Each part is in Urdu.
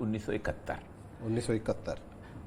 1971।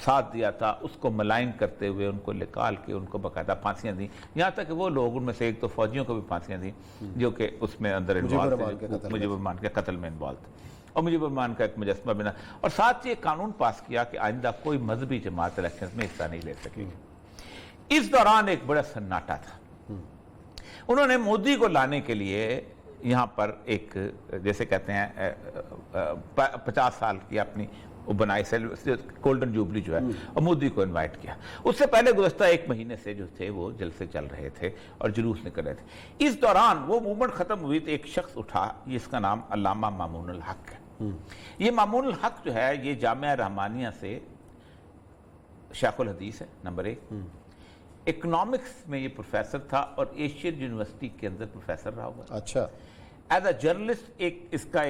ساتھ دیا تھا اس کو ملائن کرتے ہوئے ان کو نکال کے ان کو باقاعدہ پھانسیاں دیں، یہاں تک کہ وہ لوگ ان میں سے ایک تو فوجیوں کو بھی پھانسیاں دیں جو کہ اس میں اندر مجیب الرحمان کے قتل میں انوالو تھے، اور مجیب الرحمان کا ایک مجسمہ بنا، اور ساتھ ہی ایک قانون پاس کیا کہ آئندہ کوئی مذہبی جماعت الیکشنز میں حصہ نہیں لے سکے گی۔ اس دوران ایک بڑا سناٹا تھا، انہوں نے مودی کو لانے کے لیے یہاں پر ایک جیسے کہتے ہیں 50 سال کی اپنی بنائی گولڈن جوبلی جو ہے، اور مودی کو انوائٹ کیا۔ اس سے پہلے گزشتہ ایک مہینے سے جو تھے وہ جلسے چل رہے تھے اور جلوس نکل رہے تھے۔ اس دوران وہ موومنٹ ختم ہوئی تو ایک شخص اٹھا جس کا نام علامہ مامون الحق ہے۔ یہ مامون الحق جو ہے یہ جامعہ رحمانیہ سے شیخ الحدیث ہے، نمبر 1۔ اکنامکس میں یہ پروفیسر تھا اور ایشین یونیورسٹی کے اندر پروفیسر رہا ہوا۔ اچھا، ایز اے جرنلسٹ اس کا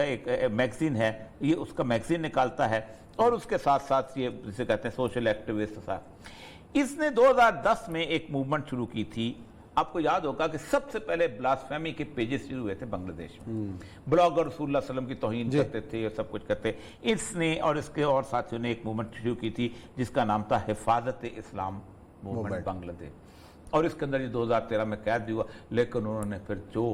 ایک میگزین ہے، یہ اس کا میگزین نکالتا ہے، اور اس کے ساتھ ساتھ یہ جسے کہتے ہیں سوشل ایکٹیوسٹ تھا۔ اس نے 2010 میں ایک موومنٹ شروع کی تھی، آپ کو یاد ہوگا کہ سب سے پہلے بلاسفیمی کے پیجز شروع ہوئے تھے بنگلہ دیش میں، بلاگر رسول اللہ صلی اللہ علیہ وسلم کی توہین کرتے تھے اور سب کچھ کرتے۔ اس نے اور اس کے اور ساتھیوں نے ایک موومنٹ شروع کی تھی جس کا نام تھا حفاظت اسلام موومنٹ بنگلہ دیش، اور اس کے اندر یہ 2013 میں قید بھی ہوا، لیکن انہوں نے پھر جو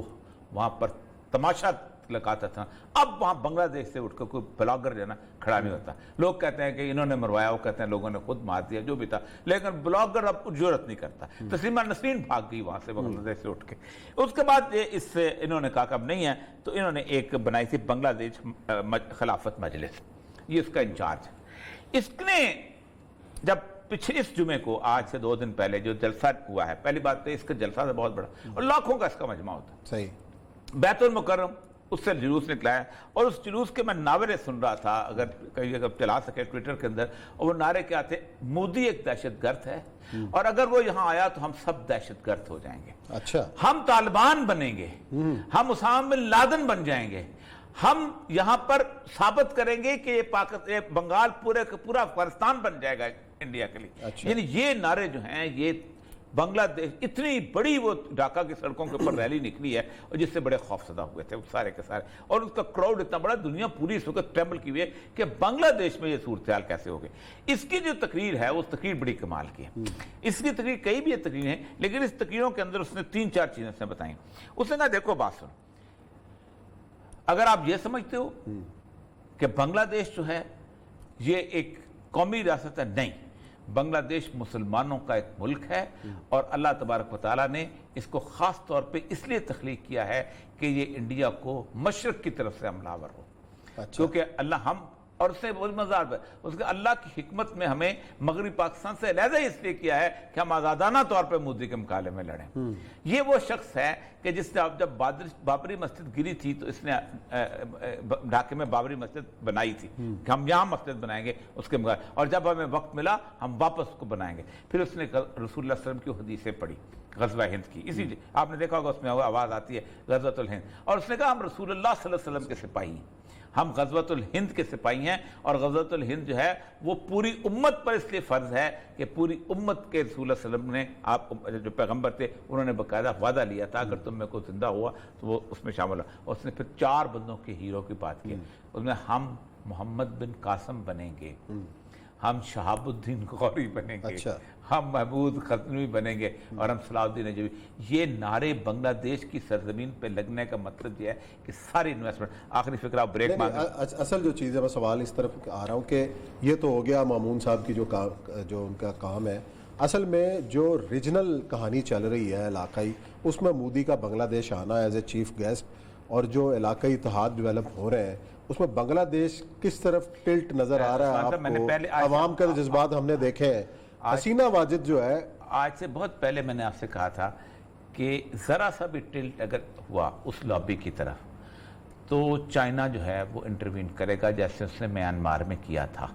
وہاں پر تماشا لگاتا تھا، اب وہاں بنگلہ دیش سے اٹھ کر کوئی بلاگر جو ہے نا کھڑا نہیں ہوتا۔ لوگ کہتے ہیں کہ انہوں نے مروایا، وہ کہتے ہیں لوگوں نے خود مار دیا، جو بھی تھا، لیکن بلاگر اب جرأت نہیں کرتا۔ تسلیمہ نسرین بھاگ گئی وہاں سے بنگلہ دیش سے اٹھ کے۔ اس کے بعد اس سے انہوں نے کہا کہ اب نہیں ہے، تو انہوں نے ایک بنائی تھی بنگلہ دیش خلافت مجلس، یہ اس کا انچارج ہے۔ اس نے جب پچھلے اس جمعے کو آج سے 2 دن پہلے جو جلسہ ہوا ہے، پہلی بات تو اس کا جلسہ تو بہت بڑا اور لاکھوں کا اس کا مجمع ہوتا ہے، صحیح، بیت المکرم اس سے جلوس نکلا ہے، اور اس جلوس کے میں نعرے سن رہا تھا، اگر کہیں اگر چلا سکے ٹویٹر کے اندر، اور وہ نعرے کیا تھے؟ مودی ایک دہشت گرد ہے، اور اگر وہ یہاں آیا تو ہم سب دہشت گرد ہو جائیں گے، اچھا، ہم طالبان بنیں گے، ہم اسامہ بن لادن بن جائیں گے، ہم یہاں پر ثابت کریں گے کہ یہ بنگال پورا افغانستان بن جائے گا انڈیا کے لیے۔ یعنی یہ نعرے جو ہیں یہ بنگلہ دیش اتنی بڑی وہ ڈھاکہ کی سڑکوں کے اوپر ریلی نکلی ہے، اور جس سے بڑے خوف زدہ ہوئے تھے سارے کے سارے، اور اس کا کراؤڈ اتنا بڑا، دنیا پوری اس وقت ٹریمبل کی ہوئی ہے کہ بنگلہ دیش میں یہ صورتحال کیسے ہو گئی۔ اس کی جو تقریر ہے وہ تقریر بڑی کمال کی ہے۔ اس کی تقریر کئی بھی تقریر ہیں، لیکن اس تقریروں کے اندر اس نے 3-4 چیزیں اس نے بتائیں۔ اس نے کہا دیکھو بات سنو، اگر آپ یہ سمجھتے ہو کہ بنگلہ دیش جو ہے یہ ایک قومی ریاست ہے، نہیں، بنگلہ دیش مسلمانوں کا ایک ملک ہے، اور اللہ تبارک و تعالیٰ نے اس کو خاص طور پہ اس لیے تخلیق کیا ہے کہ یہ انڈیا کو مشرق کی طرف سے حملہ آور ہو، کیونکہ اللہ اور اس نے بہت مزار ہے، اس کے اللہ کی حکمت میں ہمیں مغربی پاکستان سے علیحدہ اس لیے کیا ہے کہ ہم آزادانہ طور پہ مودی کے مقابلے میں لڑیں۔ یہ وہ شخص ہے کہ جس نے جب بابری مسجد گری تھی تو اس نے ڈھاکے میں بابری مسجد بنائی تھی کہ ہم یہاں مسجد بنائیں گے اس کے مقابلے، اور جب ہمیں وقت ملا ہم واپس اس کو بنائیں گے۔ پھر اس نے رسول اللہ صلی اللہ علیہ وسلم کی حدیثیں پڑھی غزوہ ہند کی، اسی لیے آپ نے دیکھا ہوگا اس میں آواز آتی ہے غزوۃ الہند، اور اس نے کہا ہم رسول اللہ صلی اللہ علیہ وسلم کے سپاہی ہیں، ہم غزوۃ الہند کے سپاہی ہیں، اور غزوۃ الہند جو ہے وہ پوری امت پر اس لیے فرض ہے کہ پوری امت کے رسول اللہ صلی اللہ علیہ وسلم نے آپ جو پیغمبر تھے انہوں نے باقاعدہ وعدہ لیا تھا اگر تم میں کو زندہ ہوا تو وہ اس میں شامل ہوا۔ اور اس نے پھر 4 بندوں کے ہیرو کی بات کی، اس میں ہم محمد بن قاسم بنیں گے، ہم شہاب الدین غوری بنیں گے، ہم محمود غزنوی بنیں گے، اور ہم صلاح الدین ایوبی۔ یہ نعرے بنگلہ دیش کی سرزمین پہ لگنے کا مطلب یہ ہے کہ ساری انویسٹمنٹ، آخری فکرہ بریک مانگ۔ اصل جو چیز ہے میں سوال اس طرف آ رہا ہوں کہ یہ تو ہو گیا مامون صاحب کی جو ان کا کام ہے، اصل میں جو ریجنل کہانی چل رہی ہے علاقائی، اس میں مودی کا بنگلہ دیش آنا ایز اے چیف گیسٹ، اور جو علاقائی اتحاد ڈیولپ ہو رہے ہیں اس میں بنگلہ دیش کس طرف ٹلٹ نظر آ رہا ہے آپ کو؟ عوام کا جذبات ہم نے دیکھے ہیں، حسینہ واجد جو ہے، آج سے بہت پہلے میں نے آپ سے کہا تھا کہ ذرا سا بھی ٹلٹ اگر ہوا اس لابی کی طرف تو چائنا جو ہے وہ انٹروین کرے گا، جیسے اس نے میانمار میں کیا تھا۔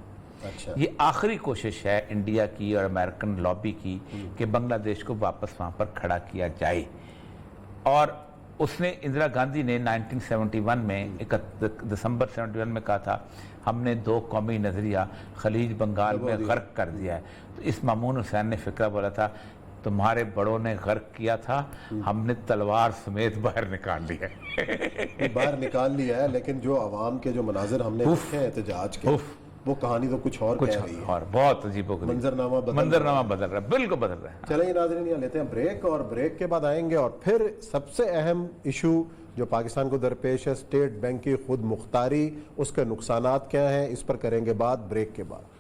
یہ آخری کوشش ہے انڈیا کی اور امریکن لابی کی کہ بنگلہ دیش کو واپس وہاں پر کھڑا کیا جائے، اور اس نے اندرا گاندھی نے 1971 میں 31 دسمبر 71 میں کہا تھا ہم نے 2 قومی نظریہ خلیج بنگال میں غرق کر دیا ہے۔ تو اس مامون حسین نے فکرہ بولا تھا تمہارے بڑوں نے غرق کیا تھا، ہم نے تلوار سمیت باہر نکال لیا ہے۔ باہر نکال لیا ہے، لیکن جو عوام کے جو مناظر ہم نے دیکھے ہیں احتجاج کے، وہ کہانی تو کچھ اور کہہ رہی ہے، اور بہت عجیب و غریب منظرنامہ بدل رہا ہے، بالکل بدل رہا ہے۔ چلیں ناظرین، یہاں لیتے ہیں بریک، اور بریک کے بعد آئیں گے اور پھر سب سے اہم ایشو جو پاکستان کو درپیش ہے، اسٹیٹ بینک کی خود مختاری، اس کے نقصانات کیا ہیں، اس پر کریں گے بات بریک کے بعد۔